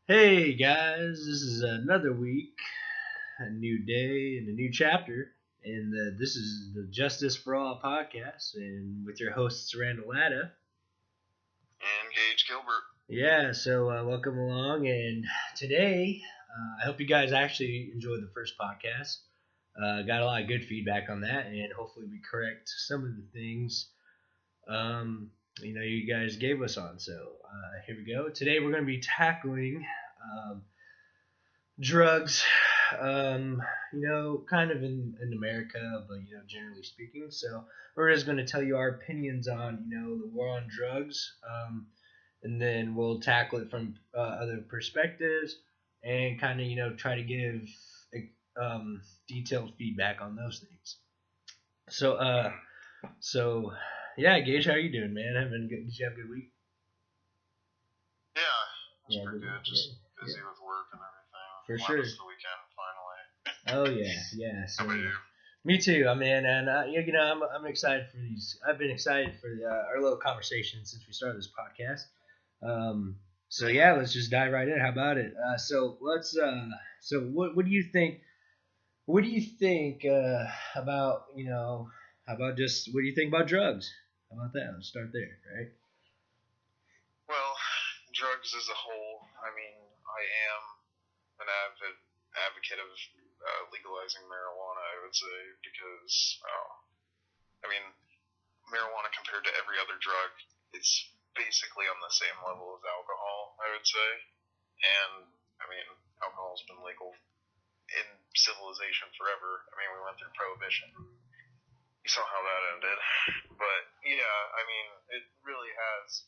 Hey guys, this is another week, a new day, and a new chapter. And this is the Justice for All podcast, and with your hosts Randall Latta. And Gage Gilbert. Yeah, so welcome along. And today, I hope you guys actually enjoyed the first podcast. Got a lot of good feedback on that, and hopefully we correct some of the things you guys gave us on. So here we go. Today we're going to be tackling. Drugs, um, kind of in America, but generally speaking. So we're just going to tell you our opinions on the war on drugs, and then we'll tackle it from other perspectives and kind of try to give detailed feedback on those things. So so yeah, Gage, how you doing, man? Did you have a good week? Yeah, it's Yeah, pretty good. good. Just Yeah, busy with work and everything. for Glad sure. it's the weekend finally. Oh yeah. How So about you? me too. I mean, and I'm excited for these. I've been excited for our little conversation since we started this podcast. So yeah, let's just dive right in. How about it? So let's. So what do you think? What do you think about How about just what do you think about drugs? How about that? Let's start there, right? Well, drugs as a whole, I mean, I am an avid advocate of legalizing marijuana, I would say, because, I mean, marijuana compared to every other drug, it's basically on the same level as alcohol, I would say. And, I mean, alcohol's been legal in civilization forever. I mean, we went through Prohibition. You saw how that ended. But yeah, I mean, it really has.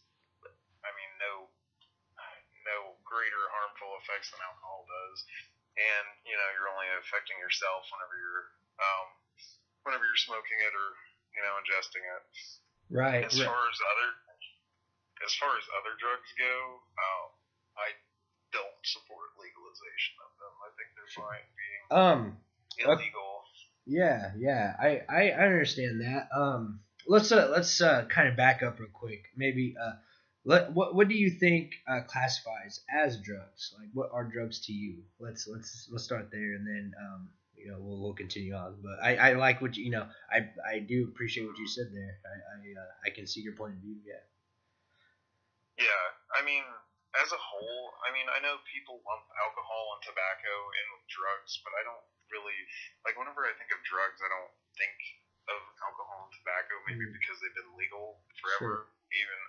I mean, no greater harmful effects than alcohol does, and you're only affecting yourself whenever you're smoking it or ingesting it. Right. As far as other drugs go, I don't support legalization of them. I think they're fine being Um. illegal. Yeah. I understand that. Let's kind of back up real quick. Maybe what do you think classifies as drugs? Like, what are drugs to you? Let's start there, and then we'll continue on. But I like what I do appreciate what you said there. I can see your point of view. Yeah. Yeah, I mean, as a whole, I mean, I know people lump alcohol and tobacco in with drugs, but I don't really like. Whenever I think of drugs, I don't think of alcohol and tobacco. Maybe because they've been legal Sure. forever, even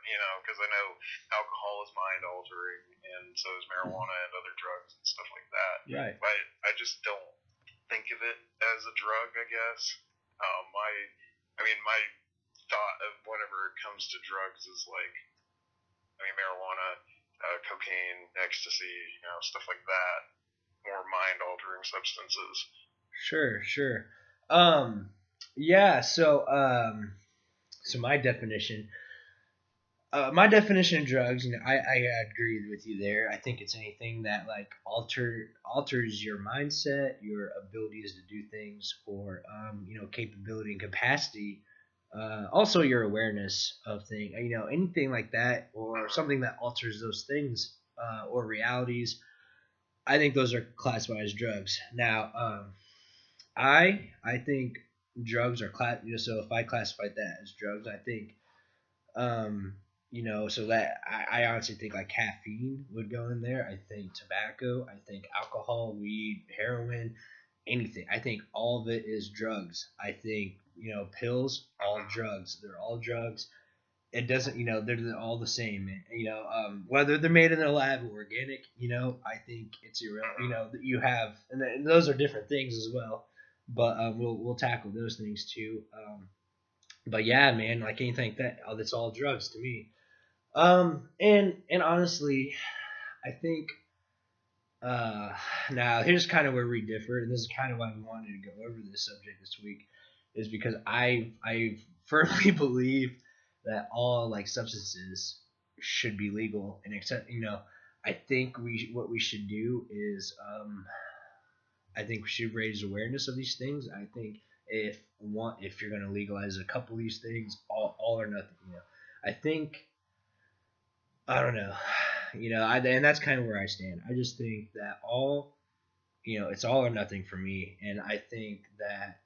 because I know alcohol is mind altering, and so is marijuana and other drugs and stuff like that. Right. But I just don't think of it as a drug. I guess. My thought of whenever it comes to drugs is like marijuana, cocaine, ecstasy, stuff like that. More mind-altering substances. Sure. Um. Yeah. So my definition. My definition of drugs, I agree with you there. I think it's anything that like alters your mindset, your abilities to do things, or capability and capacity. Also, your awareness of things, anything like that, or something that alters those things or realities. I think those are classified as drugs. Now, I think drugs are class. So if I classified that as drugs, I think so that I honestly think like caffeine would go in there. I think tobacco. I think alcohol, weed, heroin, anything. I think all of it is drugs. I think pills, all drugs. They're all drugs. It doesn't, they're all the same. Whether they're made in a lab or organic, I think it's irrelevant. That you have, and those are different things as well. But we'll tackle those things too. But yeah, man, like anything like that, that's all drugs to me. And honestly, I think uh, now here's kind of where we differ, and this is kind of why we wanted to go over this subject this week, is because I firmly believe that all like substances should be legal, and except I think what we should do is I think we should raise awareness of these things. I think if you're gonna legalize a couple of these things, all or nothing. I think I don't know. and that's kind of where I stand. I just think that it's all or nothing for me, and I think that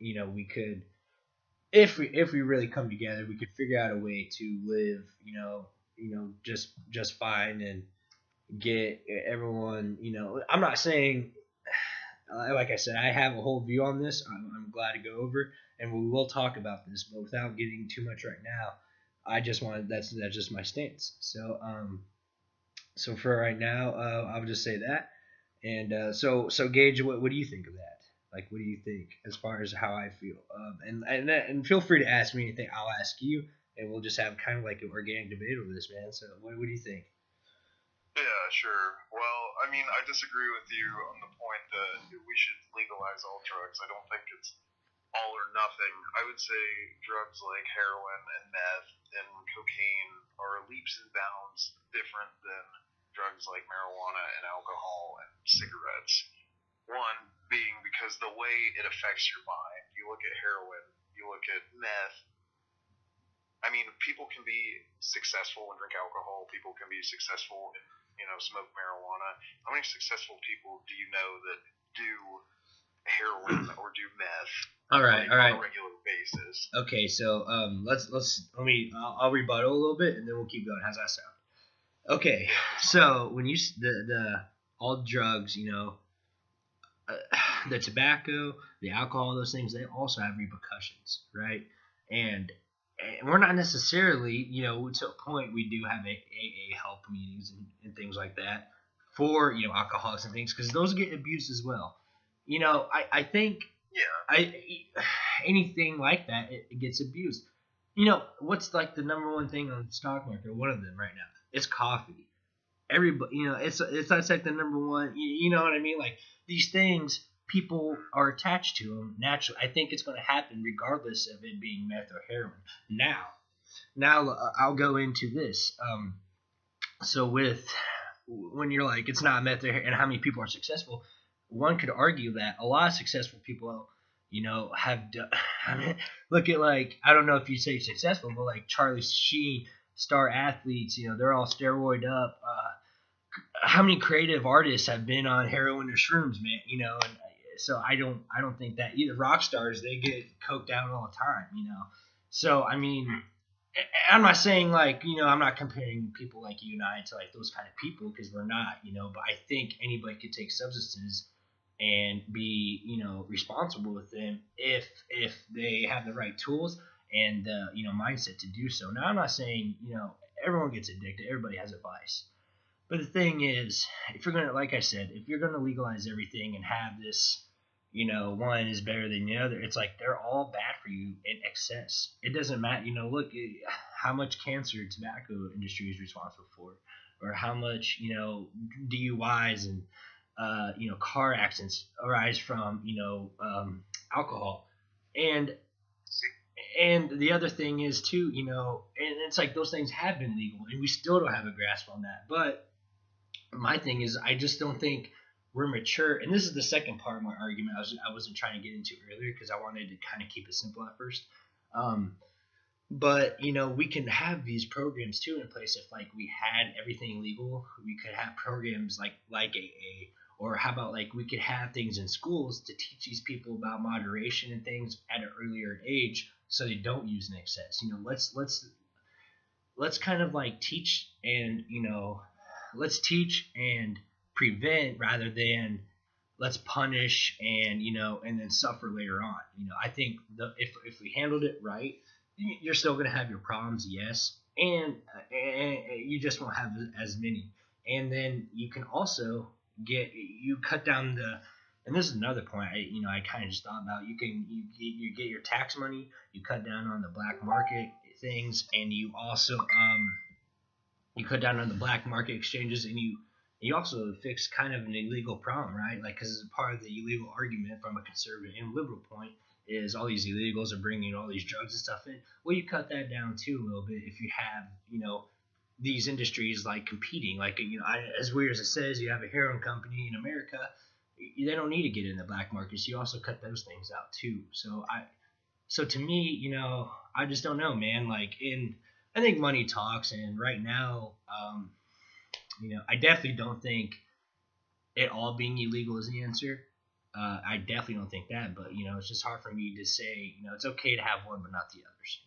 we could, if we really come together, we could figure out a way to live, just fine and get everyone. I'm not saying, like I said, I have a whole view on this. I'm glad to go over, and we will talk about this, but without getting too much right now. I just wanted that's just my stance. So for right now, I'll just say that. And so Gage, what do you think of that? Like, what do you think as far as how I feel? And feel free to ask me anything. I'll ask you, and we'll just have kind of like an organic debate over this, man. So what do you think? Yeah, sure. Well, I mean, I disagree with you on the point that we should legalize all drugs. I don't think it's all or nothing. I would say drugs like heroin and meth and cocaine are leaps and bounds different than drugs like marijuana and alcohol and cigarettes. One being because the way it affects your mind. You look at heroin, you look at meth. I mean, people can be successful and drink alcohol. People can be successful and smoke marijuana. How many successful people do you know that do heroin or do meth All right, all right. on a regular basis? Okay, so I'll rebuttal a little bit, and then we'll keep going. How's that sound? Okay, so when the all drugs, the tobacco, the alcohol, those things, they also have repercussions, right? And we're not necessarily, to a point, we do have AA help meetings and things like that for, alcoholics and things, because those get abused as well. I think anything like that, it gets abused. What's like the number one thing on the stock market? One of them right now, it's coffee. Everybody, it's like the number one. You know what I mean? Like these things, people are attached to them naturally. I think it's going to happen regardless of it being meth or heroin. Now I'll go into this. So when you're like it's not meth or heroin, and how many people are successful, one could argue that a lot of successful people, have done. I mean, look at like I don't know if you say successful, but like Charlie Sheen, star athletes, they're all steroid up. How many creative artists have been on heroin or shrooms, man? And so I don't think that either. Rock stars, they get coked out all the time, So I mean, I'm not saying like I'm not comparing people like you and I to like those kind of people because we're not, But I think anybody could take substances and be responsible with them if they have the right tools and the mindset to do so. Now I'm not saying everyone gets addicted. Everybody has a vice. But the thing is, if you're gonna, like I said, if you're gonna legalize everything and have this, one is better than the other, it's like they're all bad for you in excess. It doesn't matter, look how much cancer tobacco industry is responsible for, or how much DUIs and car accidents arise from alcohol, and the other thing is too, and it's like those things have been legal, and we still don't have a grasp on that, but my thing is I just don't think we're mature, and this is the second part of my argument I wasn't trying to get into earlier because I wanted to kind of keep it simple at first. But we can have these programs too in place. If like we had everything legal, we could have programs like AA, or how about like we could have things in schools to teach these people about moderation and things at an earlier age so they don't use in excess. Let's kind of like teach and let's teach and prevent rather than let's punish and then suffer later on. I think if we handled it right, you're still going to have your problems, yes, and you just won't have as many. And then you can also you cut down and this is another point I kind of just thought about. You get your tax money, you cut down on the black market things, and you also you cut down on the black market exchanges, and you also fix kind of an illegal problem, right? Like, because part of the illegal argument from a conservative and liberal point is all these illegals are bringing all these drugs and stuff in. Well, you cut that down too a little bit if you have these industries like competing. Like as weird as it says, you have a heroin company in America. They don't need to get in the black markets. You also cut those things out too. So to me, I just don't know, man. Like I think money talks, and right now, I definitely don't think it all being illegal is the answer. I definitely don't think that, but it's just hard for me to say. It's okay to have one, but not the others.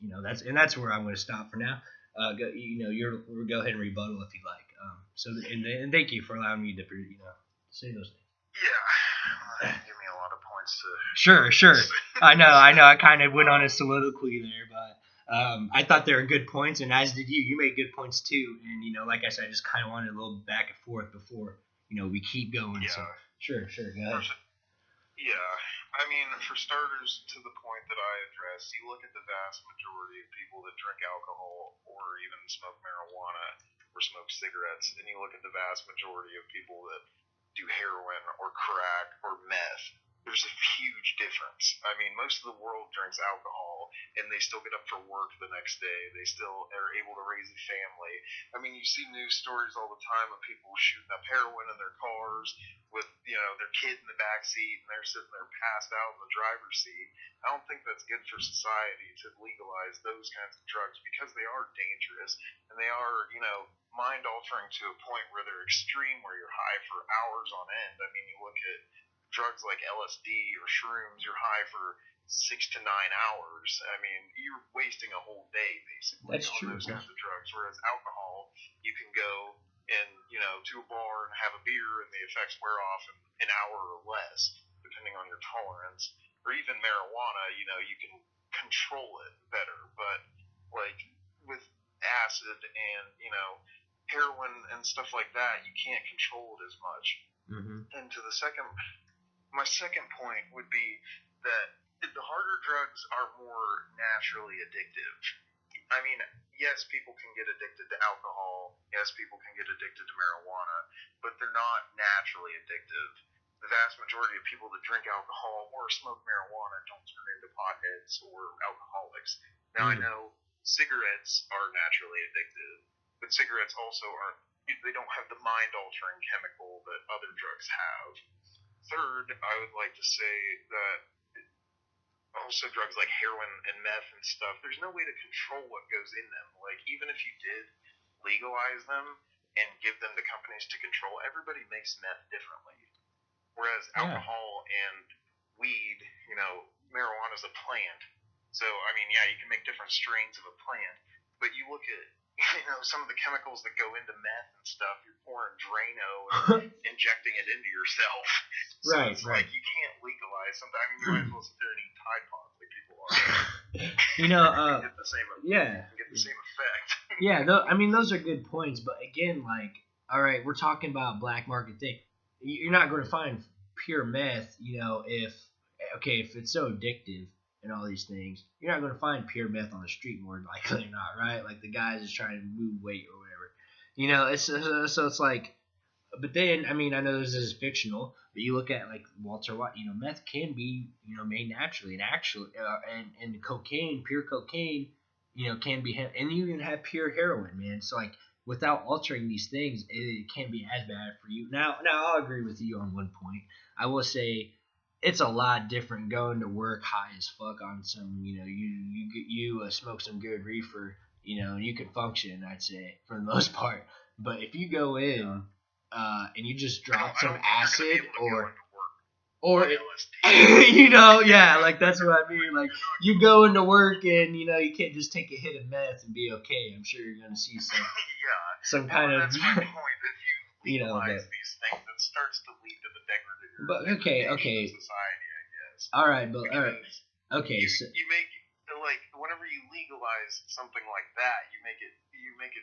That's where I'm going to stop for now. Go ahead and rebuttal if you'd like. And thank you for allowing me to say those things. Yeah, give me a lot of points to. Sure. I know. I kind of went on a soliloquy there, but I thought they were good points, and as did you. You made good points too, and like I said, I just kind of wanted a little back and forth before we keep going. Yeah. So sure, go ahead. Yeah, I mean, for starters, to the point that I addressed, you look at the vast majority of people that drink alcohol or even smoke marijuana or smoke cigarettes, and you look at the vast majority of people that do heroin or crack or meth. There's a huge difference. I mean, most of the world drinks alcohol, and they still get up for work the next day. They still are able to raise a family. I mean, you see news stories all the time of people shooting up heroin in their cars with, their kid in the back seat, and they're sitting there passed out in the driver's seat. I don't think that's good for society to legalize those kinds of drugs because they are dangerous, and they are, mind altering to a point where they're extreme, where you're high for hours on end. I mean, you look at drugs like LSD or shrooms, you're high for 6 to 9 hours. I mean, you're wasting a whole day basically on those kinds of drugs. Whereas alcohol, you can go to a bar and have a beer, and the effects wear off in an hour or less, depending on your tolerance. Or even marijuana, you can control it better. But like with acid and heroin and stuff like that, you can't control it as much. Mm-hmm. And my second point would be that the harder drugs are more naturally addictive. I mean, yes, people can get addicted to alcohol. Yes, people can get addicted to marijuana, but they're not naturally addictive. The vast majority of people that drink alcohol or smoke marijuana don't turn into potheads or alcoholics. Now, I know cigarettes are naturally addictive, but cigarettes also they don't have the mind-altering chemical that other drugs have. Third, I would like to say that also drugs like heroin and meth and stuff, there's no way to control what goes in them. Like, even if you did legalize them and give them to companies to control, everybody makes meth differently. Whereas alcohol and weed, marijuana is a plant. So, I mean, yeah, you can make different strains of a plant, but you look at some of the chemicals that go into meth and stuff, you're pouring Drano and injecting it into yourself. So right. Like, you can't legalize something. I mean, you might as well sit there and eat Tide Pods like people are. Get the same, get the same effect. Those are good points, but again, like, all right, we're talking about black market thing. You're not going to find pure meth, if it's so addictive and all these things, you're not going to find pure meth on the street more than likely not, right? Like the guy's just trying to move weight or whatever. So it's like, but then, I mean, I know this is fictional, but you look at like Walter White, meth can be, made naturally, and cocaine, pure cocaine, can be, and you can have pure heroin, man. So like, without altering these things, it can't be as bad for you. Now I'll agree with you on one point. I will say it's a lot different going to work high as fuck on some, you smoke some good reefer, and you can function, I'd say, for the most part. But if you go in and you just drop some acid or like that's what I mean. Like you go into work and you can't just take a hit of meth and be okay. I'm sure you're gonna see some kind of that's my point. If you legalize these things, it starts to lead to the degradation of society, I guess. All right. Okay. So you make whenever you legalize something like that, you make it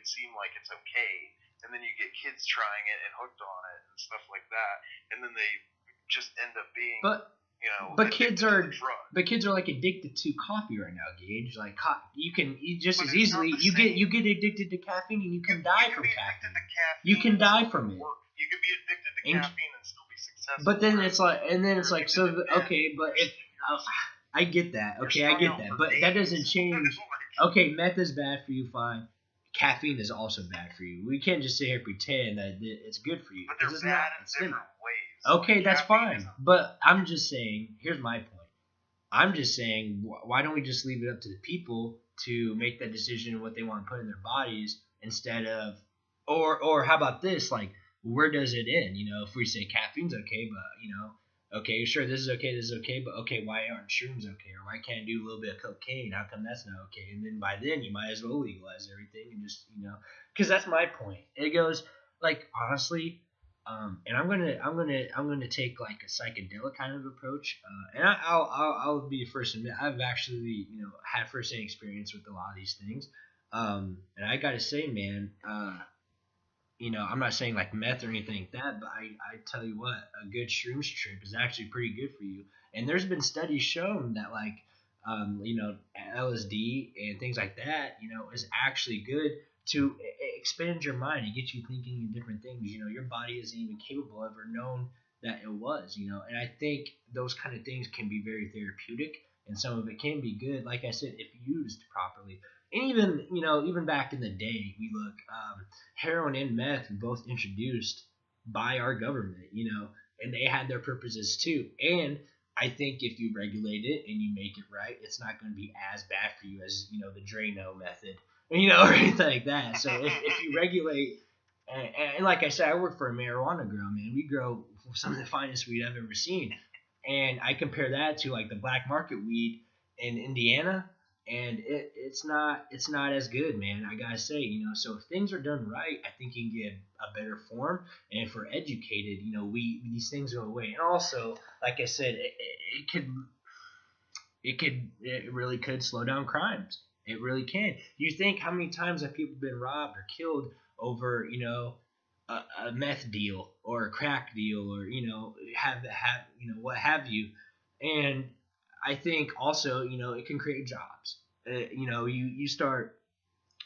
seem like it's okay, and then you get kids trying it and hooked on it and stuff like that, and then they just end up being but kids are like addicted to coffee right now, Gage. Like you just as easily you get addicted to caffeine and you can die from caffeine. You can die from it. You can be addicted to caffeine and still be successful. But then it's like so okay, but if I get that. Okay, I get that. But that doesn't change. Okay, meth is bad for you, fine. Caffeine is also bad for you. We can't just sit here and pretend that it's good for you. But they're bad in different ways. Okay, that's fine. But I'm just saying, here's my point. I'm just saying, why don't we just leave it up to the people to make that decision of what they want to put in their bodies instead of or how about this? Like, where does it end? If we say caffeine's okay, but okay, sure, this is okay, but okay, why aren't shrooms okay, or why can't I do a little bit of cocaine? How come that's not okay? And then by then you might as well legalize everything and just because that's my point. It goes like honestly, and I'm gonna take like a psychedelic kind of approach, and I'll be the first to admit I've actually had firsthand experience with a lot of these things, and I gotta say, man, I'm not saying like meth or anything like that, but I tell you what, a good shrooms trip is actually pretty good for you. And there's been studies shown that like, LSD and things like that, is actually good to expand your mind and get you thinking of different things. Your body isn't even capable of or known that it was. And I think those kind of things can be very therapeutic, and some of it can be good, like I said, if used properly. And even back in the day, we look. Heroin and meth were both introduced by our government, and they had their purposes too. And I think if you regulate it and you make it right, it's not going to be as bad for you as the Drano method, or anything like that. So if you regulate, and like I said, I work for a marijuana grow, man. We grow some of the finest weed I've ever seen, and I compare that to like the black market weed in Indiana, and it's not as good, man. I gotta say, so if things are done right, I think you can get a better form, and if we're educated, we these things go away. And also, like I said, it really could slow down crimes. It really can. You think how many times have people been robbed or killed over a meth deal or a crack deal, or have what have you. And I think also it can create jobs. You start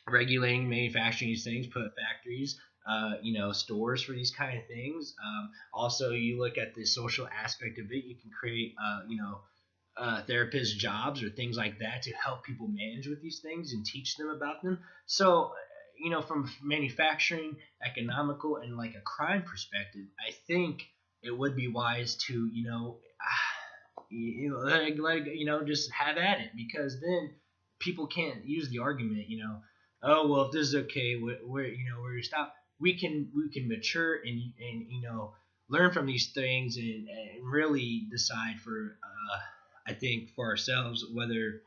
regulating manufacturing these things, put factories, stores for these kind of things. Also, you look at the social aspect of it. You can create, therapist jobs or things like that to help people manage with these things and teach them about them. So, from manufacturing, economical, and like a crime perspective, I think it would be wise to, just have at it, because then people can't use the argument, oh well, if this is okay, where you stop. We can mature and learn from these things, and really decide for I think for ourselves whether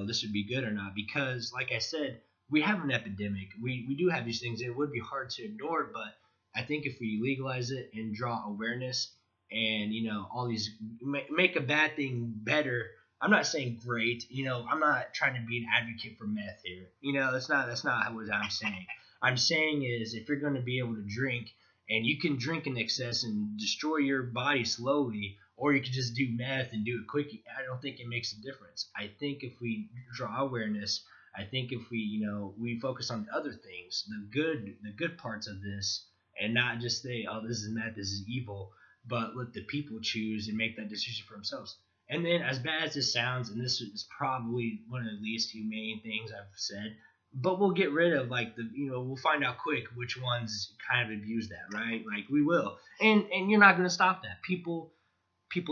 this would be good or not. Because like I said, we have an epidemic. We do have these things. It would be hard to ignore, but I think if we legalize it and draw awareness, and all these make a bad thing better. I'm not saying great. I'm not trying to be an advocate for meth here. That's not what I'm saying. I'm saying is if you're going to be able to drink, and you can drink in excess and destroy your body slowly, or you can just do meth and do it quick. I don't think it makes a difference. I think if we draw awareness, I think if we focus on the other things, the good parts of this, and not just say, oh, this is meth, this is evil, but let the people choose and make that decision for themselves. And then, as bad as this sounds, and this is probably one of the least humane things I've said, but we'll get rid of like we'll find out quick which ones kind of abuse that, right? Like we will, and you're not gonna stop that. People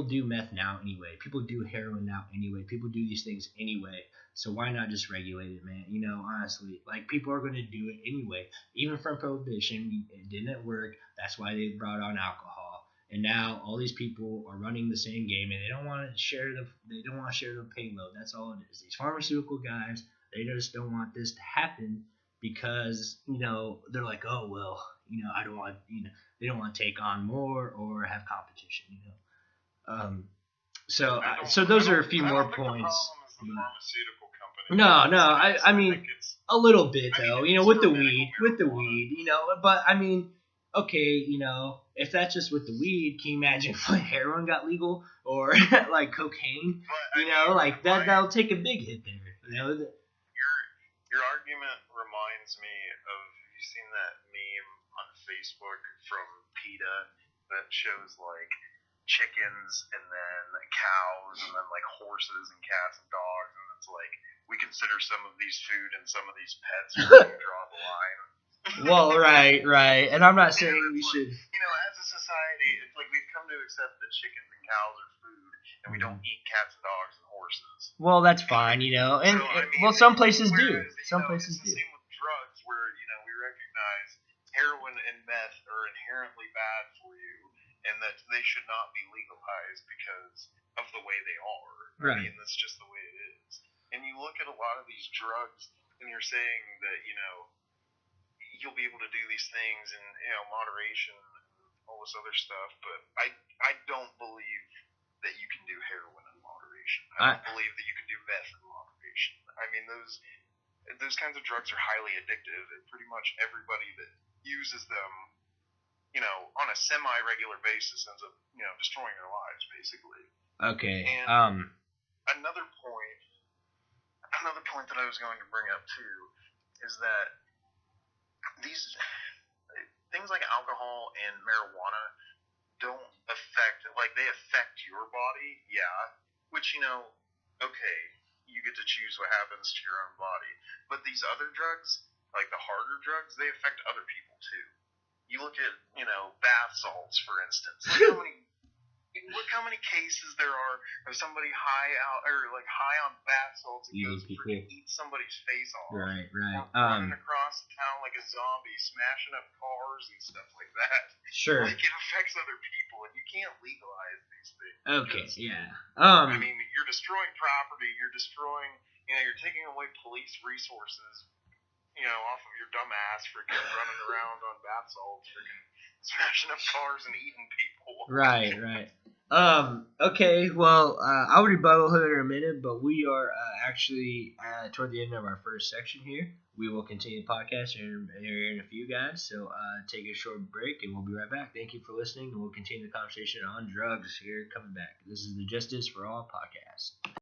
do meth now anyway. People do heroin now anyway. People do these things anyway. So why not just regulate it, man? Honestly, like people are going to do it anyway. Even from prohibition, it didn't work. That's why they brought on alcohol. And now all these people are running the same game, and they don't want to share the payload. That's all it is. These pharmaceutical guys, they just don't want this to happen because they're like, oh well, I don't want they don't want to take on more or have competition. Um, so those are a few more points. The pharmaceutical company. No, I mean a little bit though. With the weed, But I mean, okay, if that's just with the weed, can you imagine if like heroin got legal or like cocaine? Like that'll take a big hit there. Your argument reminds me of, have you seen that meme on Facebook from PETA that shows like chickens and then cows and then like horses and cats and dogs, and it's like we consider some of these food and some of these pets, where you draw the line. Well, right, and I'm not saying we should. As a society, it's like we've come to accept that chickens and cows are food, and we don't eat cats and dogs and horses. Well, that's fine, and well, some places do. Some places it's do. the same with drugs, where we recognize heroin and meth are inherently bad for you, and that they should not be legalized because of the way they are. Right. I mean, that's just the way it is. And you look at a lot of these drugs, and you're saying that you'll be able to do these things in moderation and all this other stuff, but I don't believe that you can do heroin in moderation. I don't believe that you can do meth in moderation. I mean, those kinds of drugs are highly addictive, and pretty much everybody that uses them, on a semi-regular basis ends up, destroying their lives, basically. Okay. And another point that I was going to bring up too is that these things like alcohol and marijuana don't they affect your body, yeah, which okay, you get to choose what happens to your own body, but these other drugs, like the harder drugs, they affect other people too. You look at bath salts, for instance. Look how many cases there are of somebody high on bath salts and goes and freaking eats somebody's face off. Right. Or running across the town like a zombie, smashing up cars and stuff like that. Sure. Like, it affects other people, and you can't legalize these things. Okay, yeah. I mean, you're destroying property, you're destroying, you're taking away police resources, off of your dumb ass freaking running around on bath salts, freaking smashing up cars and eating people. Right. Okay, well, I'll rebuttal her in a minute, but we are actually toward the end of our first section here. We will continue the podcast here in a few, guys, so take a short break, and we'll be right back. Thank you for listening, and we'll continue the conversation on drugs here coming back. This is the Justice for All podcast.